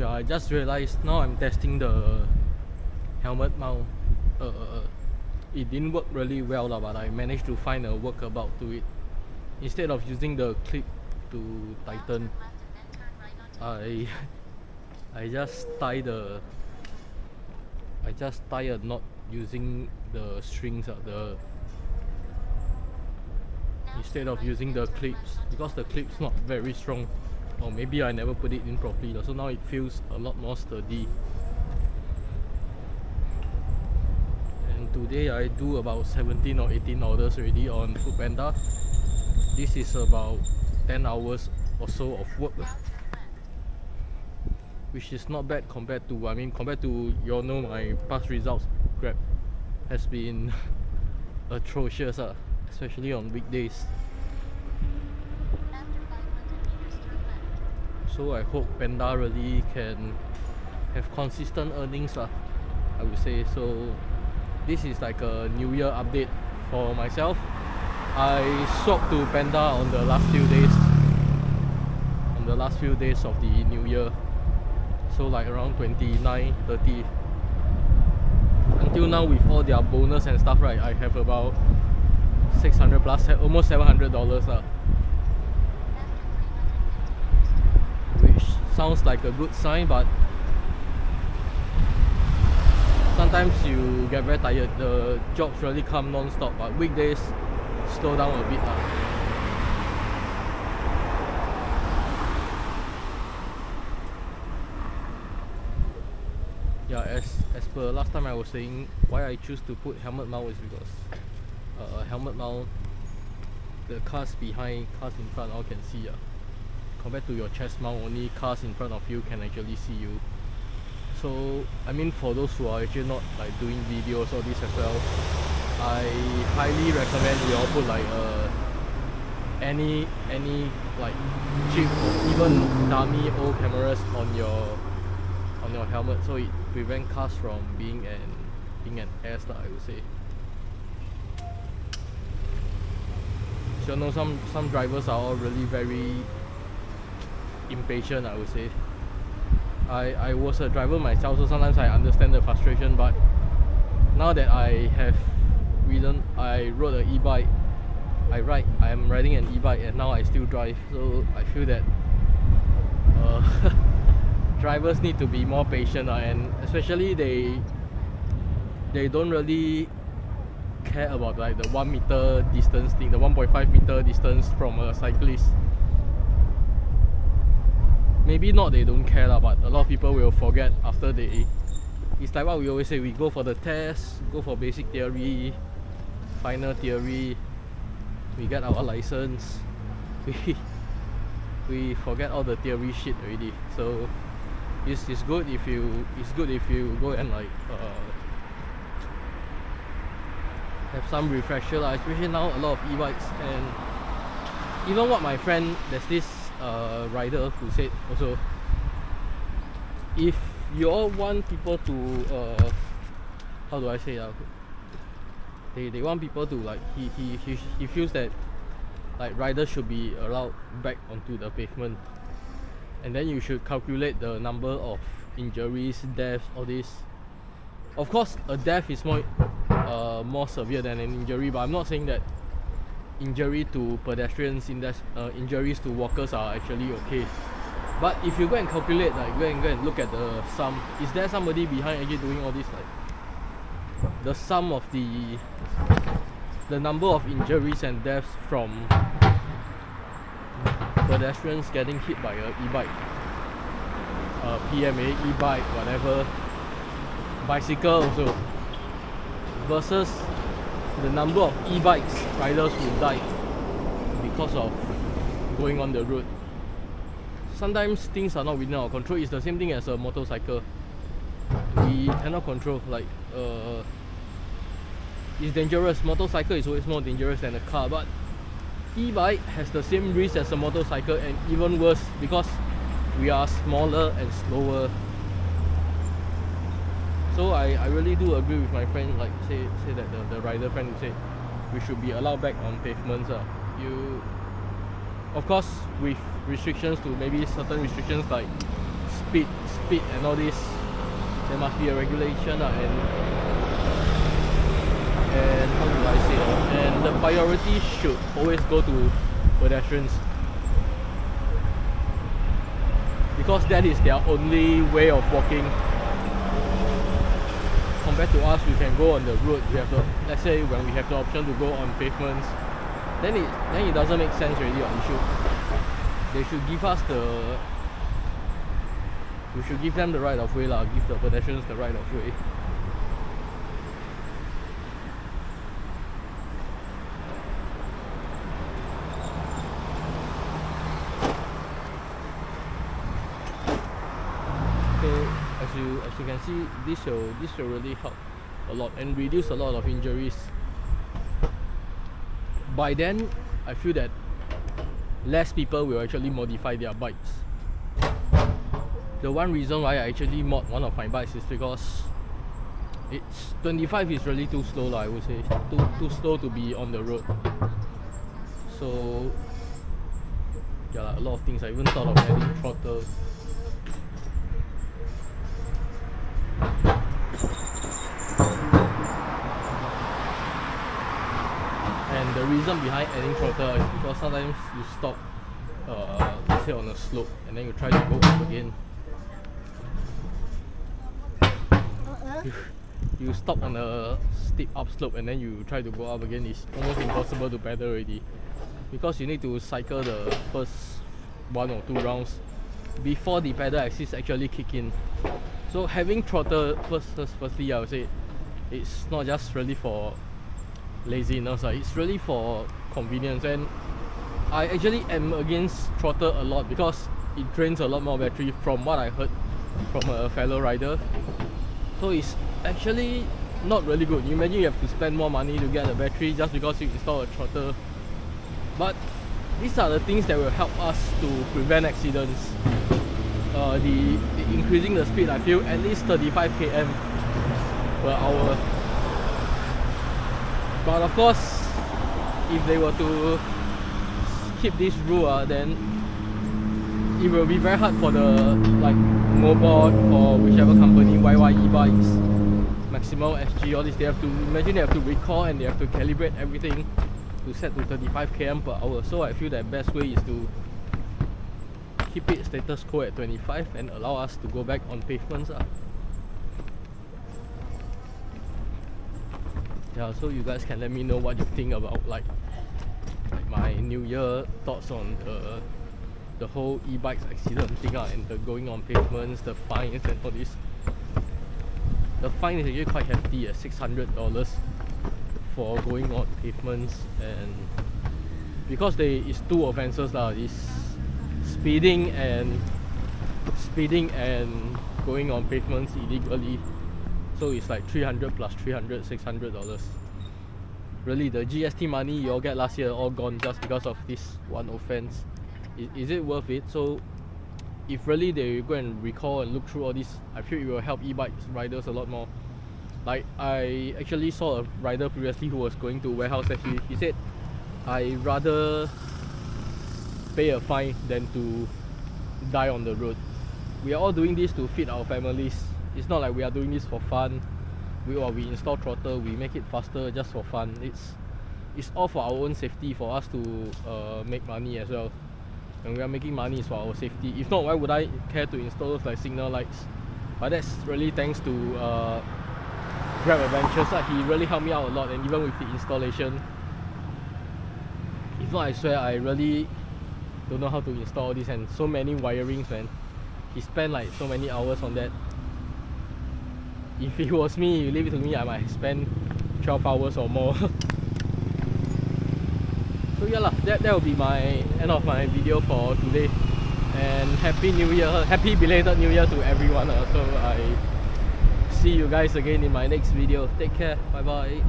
Yeah, I just realized now I'm testing the helmet mount. It didn't work really well lah, but I managed to find a workabout to it. Instead of using the clip to tighten, I I just tie a knot using the strings, instead of using the clips, because the clip's not very strong, or maybe I never put it in properly, so now it feels a lot more sturdy. And today I do about 17 or 18 orders already on foodpanda. This is about 10 hours or so of work, which is not bad compared to, you all know my past results. Grab has been atrocious, especially on weekdays. So I hope Panda really can have consistent earnings, I would say. So this is like a New Year update for myself. I swapped to Panda on the last few days of the New Year. So like around 29, 30. Until now, with all their bonus and stuff, right, I have about 600 plus, almost $700, which sounds like a good sign, but sometimes you get very tired. The jobs really come non-stop, but weekdays slow down a bit. Yeah, as per last time I was saying, why I choose to put helmet mount is because helmet mount, the cars behind, cars in front all can see. Compared to your chest mount, only cars in front of you can actually see you. So I mean, for those who are actually not like doing videos or this as well, I highly recommend you all put like any like cheap or even dummy old cameras on your helmet, so it prevents cars from being an ass, I would say. So you know, some drivers are all really very impatient, I would say. I was a driver myself, so sometimes I understand the frustration, but now that I rode an e-bike, I am riding an e-bike, and now I still drive, so I feel that drivers need to be more patient, and especially they don't really care about like the 1 meter distance thing, the 1.5 meter distance from a cyclist. Maybe not they don't care, but a lot of people will forget after it's like what we always say, we go for the test, go for basic theory, final theory, we get our license, we forget all the theory shit already. So it's good if you go and like have some refresher, especially now a lot of e-bikes. And even what my friend, there's this rider who said also, if you all want people to how do I say, they want people to like, he feels that like riders should be allowed back onto the pavement, and then you should calculate the number of injuries, deaths, all this. Of course, a death is more severe than an injury, but I'm not saying that injury to pedestrians, injuries to walkers are actually okay. But if you go and calculate, like go and look at the sum, is there somebody behind actually doing all this? Like the sum of the number of injuries and deaths from pedestrians getting hit by a e-bike, PMA, e-bike, whatever, bicycle also, versus the number of e-bikes riders who died because of going on the road. Sometimes things are not within our control. It's the same thing as a motorcycle. We cannot control, like it's dangerous. Motorcycle is always more dangerous than a car, but e-bike has the same risk as a motorcycle, and even worse because we are smaller and slower. So I really do agree with my friend, like say that the rider friend who said we should be allowed back on pavements. You, of course, with restrictions, to maybe certain restrictions like speed and all this, there must be a regulation and how do I say it? And the priority should always go to pedestrians, because that is their only way of walking. Compared to us, we can go on the road. We have the, let's say when we have the option to go on pavements, then it doesn't make sense already. They should give us we should give them the right of way lah. Give the pedestrians the right of way. As you can see, this will really help a lot and reduce a lot of injuries. By then, I feel that less people will actually modify their bikes. The one reason why I actually mod one of my bikes is because 25 is really too slow lah, I would say. Too slow to be on the road. So yeah, a lot of things. I even thought of adding throttle. And the reason behind adding throttle is because sometimes you stop, let's say on a slope, and then you try to go up again. You stop on a steep upslope and then you try to go up again. It's almost impossible to pedal already, because you need to cycle the first 1 or 2 rounds before the pedal assist actually kick in. So having throttle, firstly I would say it's not just really for laziness, it's really for convenience. And I actually am against throttle a lot because it drains a lot more battery, from what I heard from a fellow rider. So it's actually not really good. You imagine you have to spend more money to get a battery just because you install a throttle. But these are the things that will help us to prevent accidents. The increasing the speed, I feel at least 35 km per hour. But of course, if they were to keep this rule, then it will be very hard for the Mobot or whichever company, YY e-bikes, Maximal, SG, all this. They have to imagine they have to record and they have to calibrate everything to set to 35 km per hour. So I feel that best way is to keep it status quo at 25 and allow us to go back on pavements. Yeah, so you guys can let me know what you think about like my New Year thoughts on the whole e-bikes accident thing and the going on pavements, the fines and all this. The fine is actually quite hefty at $600 for going on pavements, and because it's 2 offences lah. It's speeding and going on pavements illegally. So it's like 300 plus 300, $600. Really, the GST money you all get last year all gone just because of this one offence. Is it worth it? So if really they go and recall and look through all this, I feel it will help e-bikes riders a lot more. Like, I actually saw a rider previously who was going to warehouse that he said, I rather pay a fine than to die on the road. We are all doing this to feed our families. It's not like we are doing this for fun. We install throttle, we make it faster just for fun. It's all for our own safety, for us to make money as well. And we are making money for our safety. If not, why would I care to install those like signal lights? But that's really thanks to Grab Adventures. He really helped me out a lot, and even with the installation. If not, I swear I really don't know how to install all this, and so many wirings, man. He spent like so many hours on that. If it was me, you leave it to me, I might spend 12 hours or more. So yeah lah, that will be my end of my video for today. And Happy New Year, happy belated New Year to everyone. So I see you guys again in my next video. Take care, bye bye.